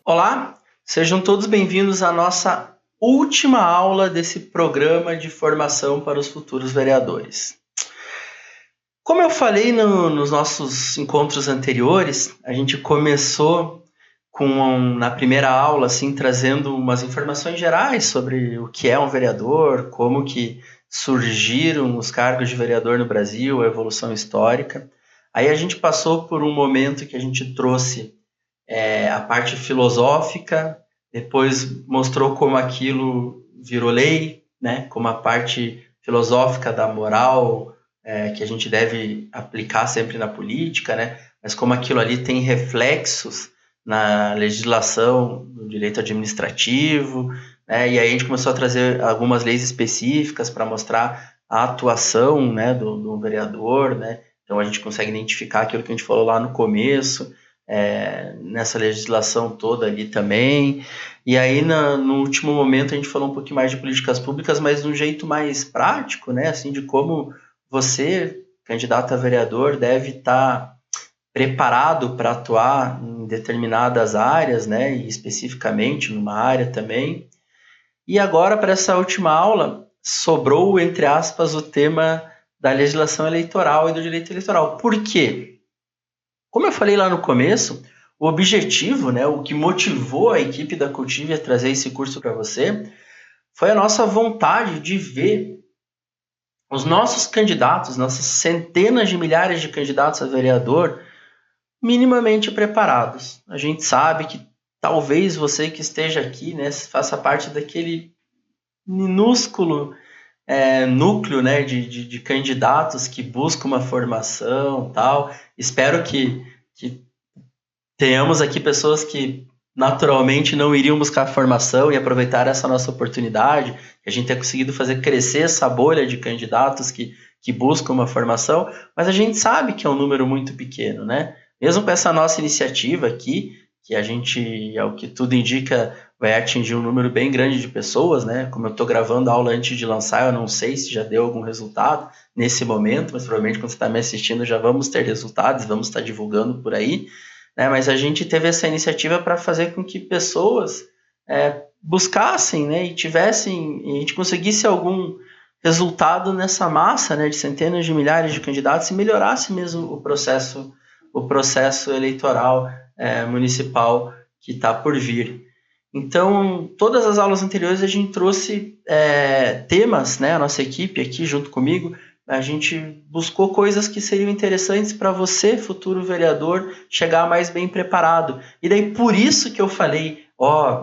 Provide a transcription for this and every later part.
Olá, sejam todos bem-vindos à nossa última aula desse programa de formação para os futuros vereadores. Como eu falei nos nossos encontros anteriores, a gente começou na primeira aula, assim, trazendo umas informações gerais sobre o que é um vereador, como que surgiram os cargos de vereador no Brasil, a evolução histórica. Aí a gente passou por um momento que a gente trouxe a parte filosófica, depois mostrou como aquilo virou lei, né? Como a parte filosófica da moral que a gente deve aplicar sempre na política, né? Mas como aquilo ali tem reflexos na legislação do direito administrativo, né? E aí a gente começou a trazer algumas leis específicas para mostrar a atuação, né, do vereador, né? Então a gente consegue identificar aquilo que a gente falou lá no começo, nessa legislação toda ali também. E aí, no último momento, a gente falou um pouquinho mais de políticas públicas, mas de um jeito mais prático, né? Assim, de como você, candidato a vereador, deve estar preparado para atuar em determinadas áreas, né? E especificamente numa área também. E agora, para essa última aula, sobrou, entre aspas, o tema da legislação eleitoral e do direito eleitoral. Por quê? Como eu falei lá no começo, o objetivo, né, o que motivou a equipe da Cultive a trazer esse curso para você, foi a nossa vontade de ver os nossos candidatos, nossas centenas de milhares de candidatos a vereador, minimamente preparados. A gente sabe que talvez você que esteja aqui, né, faça parte daquele minúsculo núcleo, né, de candidatos que buscam uma formação, tal. Espero que tenhamos aqui pessoas que naturalmente não iriam buscar formação e aproveitar essa nossa oportunidade, que a gente tenha conseguido fazer crescer essa bolha de candidatos que buscam uma formação, mas a gente sabe que é um número muito pequeno, né? Mesmo com essa nossa iniciativa aqui, que a gente, ao que tudo indica, vai atingir um número bem grande de pessoas, né? Como eu estou gravando a aula antes de lançar, eu não sei se já deu algum resultado nesse momento, mas provavelmente quando você está me assistindo já vamos ter resultados, vamos estar divulgando por aí, né? Mas a gente teve essa iniciativa para fazer com que pessoas buscassem, né, e tivessem, e a gente conseguisse algum resultado nessa massa, né, de centenas de milhares de candidatos e melhorasse mesmo o processo eleitoral municipal que está por vir. Então, todas as aulas anteriores a gente trouxe temas, né, a nossa equipe aqui junto comigo, a gente buscou coisas que seriam interessantes para você, futuro vereador, chegar mais bem preparado. E daí por isso que eu falei,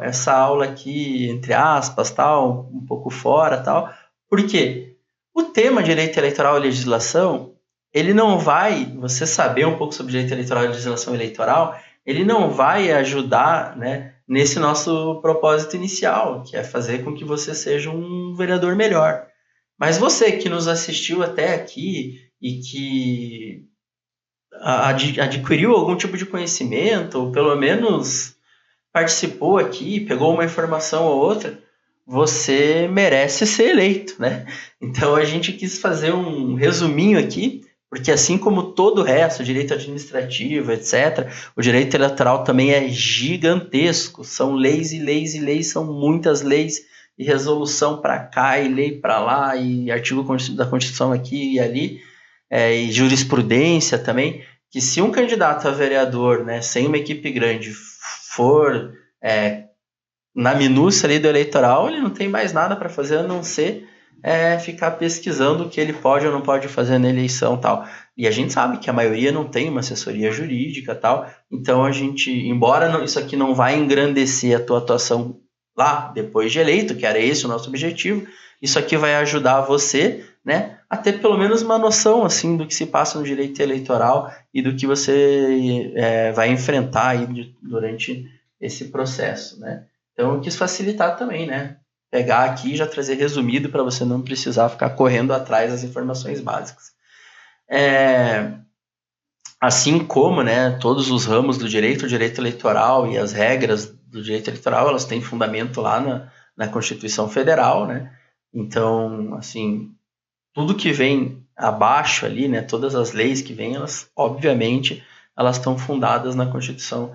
essa aula aqui, entre aspas, tal, um pouco fora, tal. Por quê? O tema direito eleitoral e legislação, ele não vai, você saber um pouco sobre direito eleitoral e legislação eleitoral, ele não vai ajudar, né, nesse nosso propósito inicial, que é fazer com que você seja um vereador melhor. Mas você que nos assistiu até aqui e que adquiriu algum tipo de conhecimento, ou pelo menos participou aqui, pegou uma informação ou outra, você merece ser eleito, né? Então a gente quis fazer um resuminho aqui, porque assim como todo o resto, direito administrativo, etc., o direito eleitoral também é gigantesco. São leis e leis e leis, são muitas leis, e resolução para cá e lei para lá, e artigo da Constituição aqui e ali, e jurisprudência também, que se um candidato a vereador, né, sem uma equipe grande, for na minúcia ali do eleitoral, ele não tem mais nada para fazer a não ser ficar pesquisando o que ele pode ou não pode fazer na eleição, tal. E a gente sabe que a maioria não tem uma assessoria jurídica, tal. Então a gente, embora isso aqui não vai engrandecer a tua atuação lá depois de eleito, que era esse o nosso objetivo, isso aqui vai ajudar você, né, a ter pelo menos uma noção assim do que se passa no direito eleitoral e do que você vai enfrentar aí durante esse processo, né? Então eu quis facilitar também, né? Pegar aqui e já trazer resumido para você não precisar ficar correndo atrás das informações básicas. Assim como, né, todos os ramos do direito, o direito eleitoral e as regras do direito eleitoral, elas têm fundamento lá na Constituição Federal, né? Então, assim, tudo que vem abaixo ali, né, todas as leis que vêm, elas, obviamente, elas estão fundadas na Constituição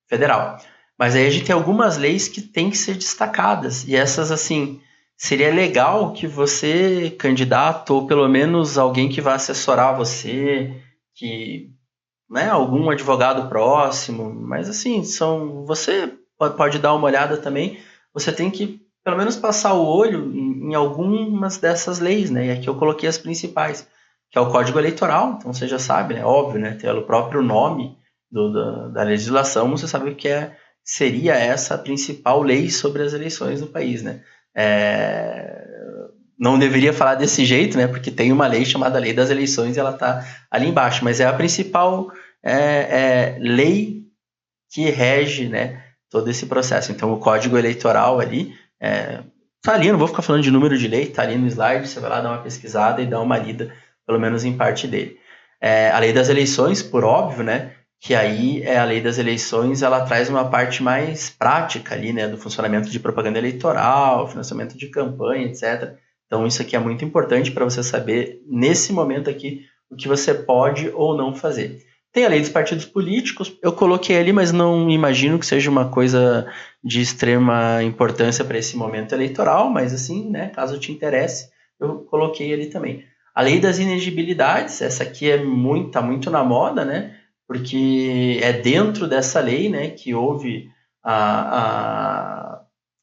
federal. Mas aí a gente tem algumas leis que têm que ser destacadas, e essas, assim, seria legal que você, candidato, ou pelo menos alguém que vai assessorar você, que, né, algum advogado próximo, mas assim, você pode dar uma olhada também, você tem que pelo menos passar o olho em algumas dessas leis, né? E aqui eu coloquei as principais, que é o Código Eleitoral, então você já sabe, né? Óbvio, né? Pelo próprio nome da legislação, você sabe o que seria essa principal lei sobre as eleições no país, né? Não deveria falar desse jeito, né? Porque tem uma lei chamada Lei das Eleições e ela está ali embaixo, mas é a principal lei que rege, né, todo esse processo. Então, o Código Eleitoral ali tá ali, eu não vou ficar falando de número de lei, tá ali no slide, você vai lá dar uma pesquisada e dar uma lida, pelo menos em parte dele. A Lei das Eleições, por óbvio, né, que aí a Lei das Eleições, ela traz uma parte mais prática ali, né, do funcionamento de propaganda eleitoral, financiamento de campanha, etc. Então, isso aqui é muito importante para você saber, nesse momento aqui, o que você pode ou não fazer. Tem a lei dos partidos políticos, eu coloquei ali, mas não imagino que seja uma coisa de extrema importância para esse momento eleitoral, mas assim, né, caso te interesse, eu coloquei ali também. A lei das inegibilidades, essa aqui tá muito na moda, né, porque é dentro dessa lei, né, que houve a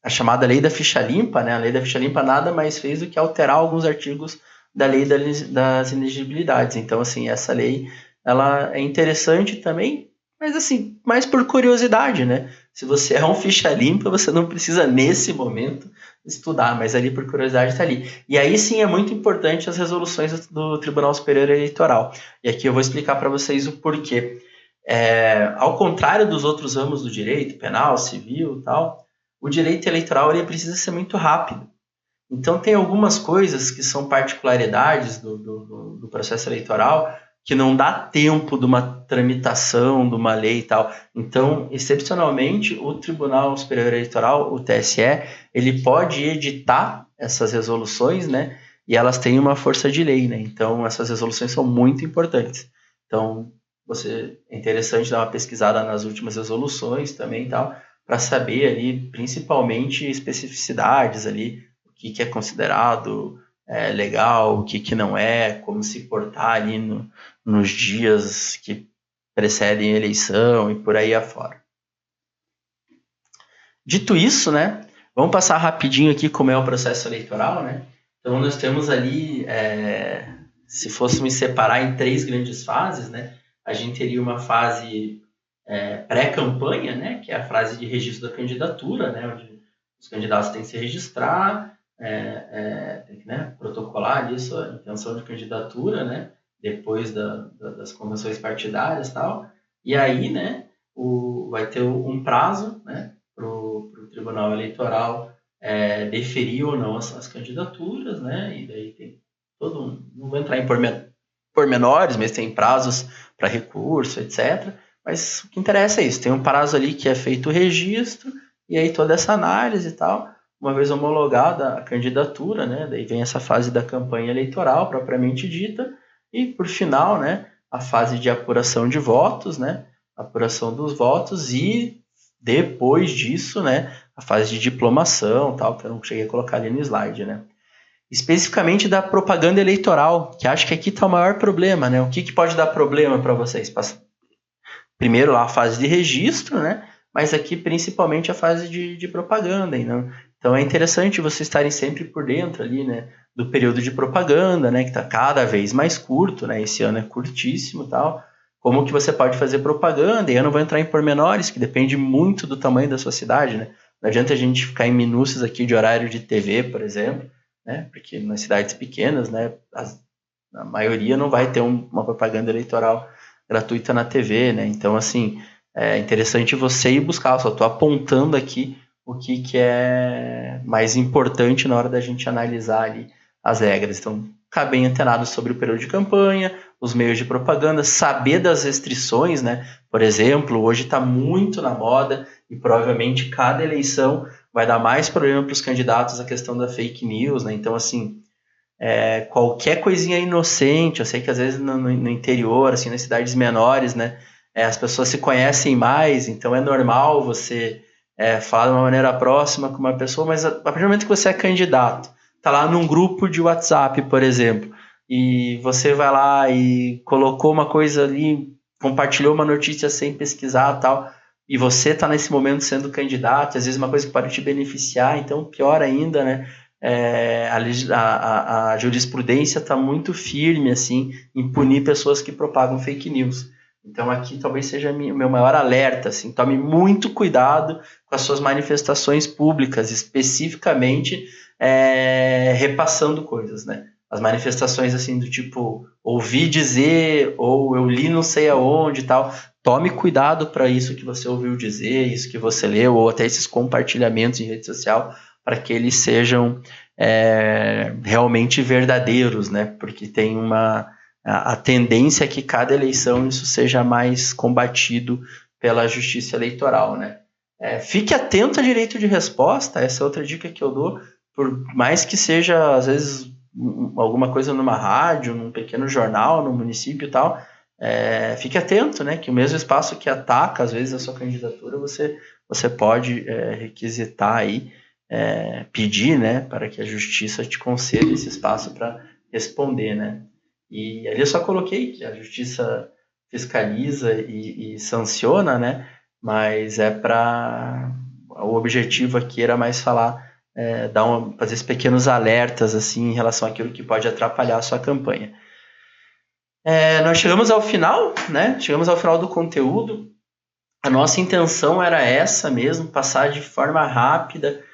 chamada lei da ficha limpa, né, a lei da ficha limpa nada mais fez do que alterar alguns artigos da lei das inegibilidades. Então, assim, essa lei ela é interessante também, mas assim, mais por curiosidade, né? Se você é um ficha limpa, você não precisa nesse momento estudar, mas ali por curiosidade está ali. E aí sim é muito importante as resoluções do Tribunal Superior Eleitoral. E aqui eu vou explicar para vocês o porquê. Ao contrário dos outros ramos do direito, penal, civil e tal, o direito eleitoral ele precisa ser muito rápido. Então tem algumas coisas que são particularidades do processo eleitoral que não dá tempo de uma tramitação, de uma lei e tal. Então, excepcionalmente, o Tribunal Superior Eleitoral, o TSE, ele pode editar essas resoluções, né? E elas têm uma força de lei, né? Então, essas resoluções são muito importantes. Então, é interessante dar uma pesquisada nas últimas resoluções também e tal, para saber ali, principalmente, especificidades ali, o que é considerado legal, o que não é, como se portar ali nos dias que precedem a eleição e por aí afora. Dito isso, né, vamos passar rapidinho aqui como é o processo eleitoral, né? Então nós temos ali, se fôssemos separar em 3 grandes fases, né, a gente teria uma fase pré-campanha, né, que é a fase de registro da candidatura, né, onde os candidatos têm que se registrar, tem que, né, protocolar ali sua intenção de candidatura, né, depois das convenções partidárias e tal, e aí, né, vai ter um prazo, né, para o Tribunal Eleitoral deferir ou não as candidaturas, né, e daí tem não vou entrar em pormenores, mas tem prazos para recurso, etc. Mas o que interessa é isso, tem um prazo ali que é feito o registro, e aí toda essa análise e tal, uma vez homologada a candidatura, né, daí vem essa fase da campanha eleitoral propriamente dita, e por final, né, a fase de apuração de votos, né, apuração dos votos, e depois disso, né, a fase de diplomação, tal, que eu não cheguei a colocar ali no slide, né. Especificamente da propaganda eleitoral, que acho que aqui está o maior problema, né, o que pode dar problema para vocês? Primeiro lá a fase de registro, né, mas aqui principalmente a fase de propaganda, né? Então é interessante vocês estarem sempre por dentro ali, né, do período de propaganda, né, que está cada vez mais curto, né, esse ano é curtíssimo e tal, como que você pode fazer propaganda, e eu não vou entrar em pormenores, que depende muito do tamanho da sua cidade, né, não adianta a gente ficar em minúcias aqui de horário de TV, por exemplo, né, porque nas cidades pequenas, né, a maioria não vai ter uma propaganda eleitoral gratuita na TV, né, então assim, é interessante você ir buscar, eu só estou apontando aqui o que é mais importante na hora da gente analisar ali as regras. Então, ficar bem antenado sobre o período de campanha, os meios de propaganda, saber das restrições, né? Por exemplo, hoje está muito na moda e provavelmente cada eleição vai dar mais problema para os candidatos a questão da fake news, né? Então, assim, qualquer coisinha inocente, eu sei que às vezes no interior, assim, nas cidades menores, né? as pessoas se conhecem mais, então é normal você falar de uma maneira próxima com uma pessoa, mas a partir do momento que você é candidato, tá lá num grupo de WhatsApp, por exemplo, e você vai lá e colocou uma coisa ali, compartilhou uma notícia sem pesquisar e tal, e você está nesse momento sendo candidato, às vezes uma coisa que pode te beneficiar, então pior ainda, né? A jurisprudência está muito firme assim, em punir pessoas que propagam fake news. Então aqui talvez seja o meu maior alerta, assim, tome muito cuidado com as suas manifestações públicas, especificamente repassando coisas, né? As manifestações assim do tipo ouvi dizer ou eu li não sei aonde e tal, tome cuidado para isso que você ouviu dizer, isso que você leu, ou até esses compartilhamentos em rede social, para que eles sejam realmente verdadeiros, né? Porque tem a tendência é que cada eleição isso seja mais combatido pela justiça eleitoral, né? Fique atento a direito de resposta, essa é outra dica que eu dou, por mais que seja, às vezes, alguma coisa numa rádio, num pequeno jornal, no município e tal, fique atento, né? Que o mesmo espaço que ataca, às vezes, a sua candidatura, você pode requisitar aí, pedir, né, para que a justiça te conceda esse espaço para responder, né? E ali eu só coloquei que a justiça fiscaliza e sanciona, né? Mas o objetivo aqui era mais falar, fazer esses pequenos alertas assim em relação àquilo que pode atrapalhar a sua campanha. Nós chegamos ao final, né? Chegamos ao final do conteúdo. A nossa intenção era essa mesmo, passar de forma rápida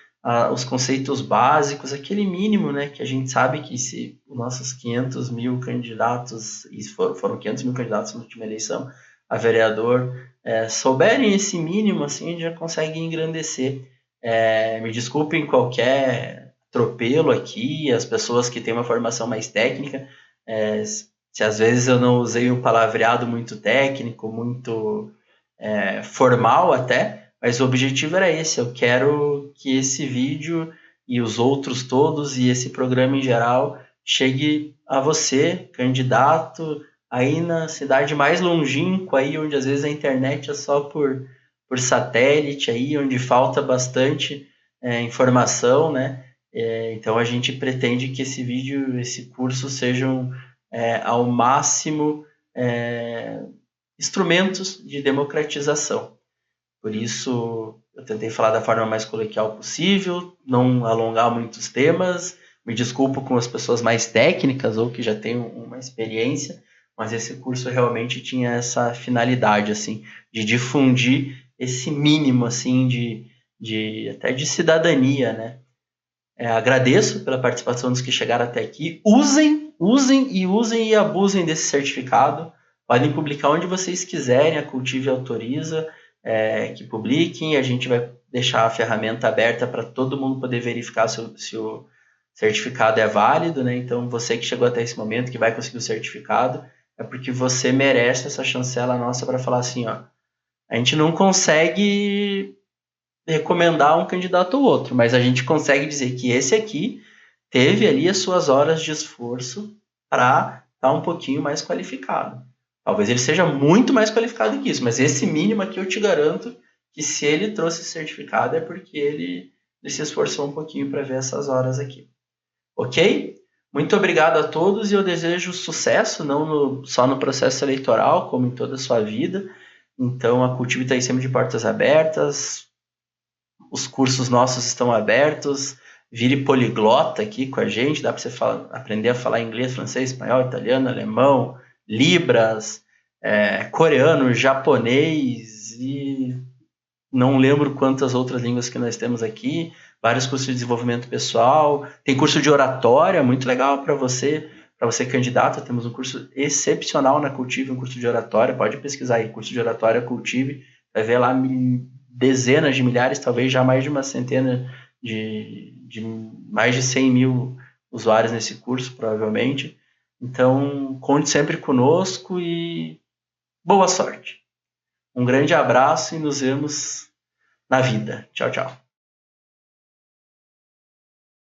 os conceitos básicos, aquele mínimo, né, que a gente sabe que se os nossos 500 mil candidatos, e foram 500 mil candidatos na última eleição a vereador, souberem esse mínimo, assim, a gente já consegue engrandecer. Me desculpem qualquer atropelo aqui, as pessoas que têm uma formação mais técnica, se às vezes eu não usei um palavreado muito técnico, muito formal até, mas o objetivo era esse, eu quero que esse vídeo e os outros todos e esse programa em geral chegue a você, candidato, aí na cidade mais longínqua, aí onde às vezes a internet é só por satélite, aí onde falta bastante informação, né? Então a gente pretende que esse vídeo, esse curso sejam ao máximo instrumentos de democratização. Por isso, eu tentei falar da forma mais coloquial possível, não alongar muitos temas. Me desculpo com as pessoas mais técnicas ou que já têm uma experiência, mas esse curso realmente tinha essa finalidade, assim, de difundir esse mínimo, assim, até de cidadania, né? Agradeço pela participação dos que chegaram até aqui. Usem e abusem desse certificado. Podem publicar onde vocês quiserem, a Cultive autoriza que publiquem, a gente vai deixar a ferramenta aberta para todo mundo poder verificar se o certificado é válido, né? Então, você que chegou até esse momento, que vai conseguir o certificado, é porque você merece essa chancela nossa para falar assim, ó, a gente não consegue recomendar um candidato ou outro, mas a gente consegue dizer que esse aqui teve ali as suas horas de esforço para estar um pouquinho mais qualificado. Talvez ele seja muito mais qualificado que isso, mas esse mínimo aqui eu te garanto que se ele trouxe certificado é porque ele se esforçou um pouquinho para ver essas horas aqui. Ok? Muito obrigado a todos e eu desejo sucesso, não só no processo eleitoral, como em toda a sua vida. Então a Cultive está aí sempre de portas abertas, os cursos nossos estão abertos, vire poliglota aqui com a gente, dá para você aprender a falar inglês, francês, espanhol, italiano, alemão, libras, coreano, japonês e não lembro quantas outras línguas que nós temos aqui, vários cursos de desenvolvimento pessoal, tem curso de oratória, muito legal para você candidato, temos um curso excepcional na Cultive, um curso de oratória, pode pesquisar aí, curso de oratória Cultive, vai ver lá dezenas de milhares, talvez já mais de uma centena de mais de 100 mil usuários nesse curso, provavelmente. Então, conte sempre conosco e boa sorte. Um grande abraço e nos vemos na vida. Tchau, tchau.